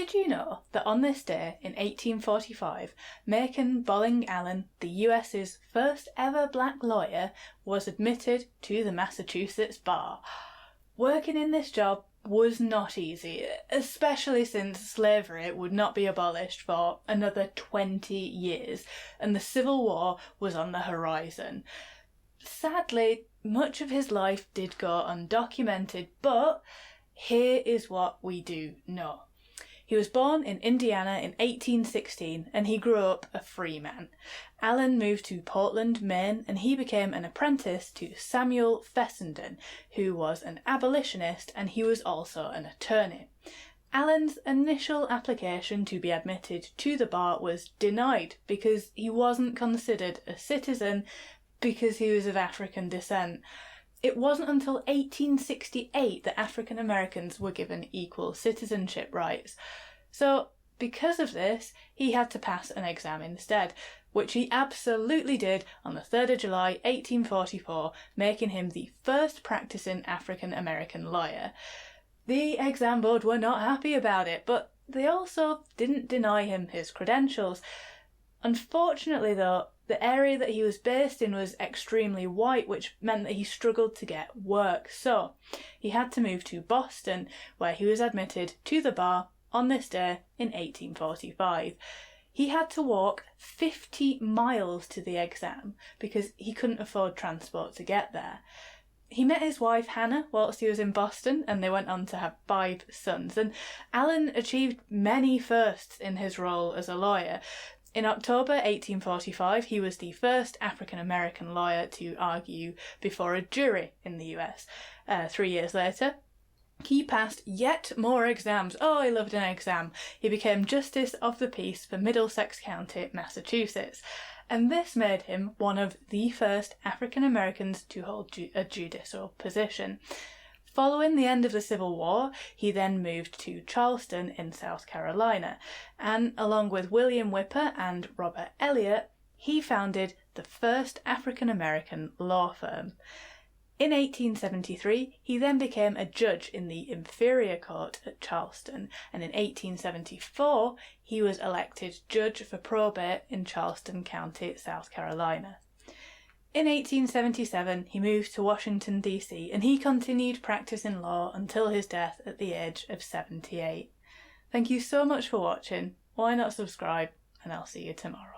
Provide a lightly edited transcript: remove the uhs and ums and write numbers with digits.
Did you know that on this day in 1845, Macon Bolling Allen, the US's first ever black lawyer, was admitted to the Massachusetts bar? Working in this job was not easy, especially since slavery would not be abolished for another 20 years, and the Civil War was on the horizon. Sadly, much of his life did go undocumented, but here is what we do know. He was born in Indiana in 1816 and he grew up a free man. Allen moved to Portland, Maine, and he became an apprentice to Samuel Fessenden, who was an abolitionist and he was also an attorney. Allen's initial application to be admitted to the bar was denied because he wasn't considered a citizen because he was of African descent. It wasn't until 1868 that African Americans were given equal citizenship rights. So, because of this, he had to pass an exam instead, which he absolutely did on the 3rd of July 1844, making him the first practicing African American lawyer. The exam board were not happy about it, but they also didn't deny him his credentials. Unfortunately though, the area that he was based in was extremely white, which meant that he struggled to get work. So he had to move to Boston, where he was admitted to the bar on this day in 1845. He had to walk 50 miles to the exam because he couldn't afford transport to get there. He met his wife Hannah whilst he was in Boston and they went on to have 5 sons, and Allen achieved many firsts in his role as a lawyer. In October 1845, he was the first African-American lawyer to argue before a jury in the US. 3 years later, he passed yet more exams. Oh, I loved an exam. He became Justice of the Peace for Middlesex County, Massachusetts. And this made him one of the first African-Americans to hold a judicial position. Following the end of the Civil War, he then moved to Charleston in South Carolina, and along with William Whipper and Robert Elliott, he founded the first African-American law firm. In 1873, he then became a judge in the Inferior Court at Charleston, and in 1874, he was elected judge for probate in Charleston County, South Carolina. In 1877, he moved to Washington, D.C., and he continued practicing law until his death at the age of 78. Thank you so much for watching. Why not subscribe? And I'll see you tomorrow.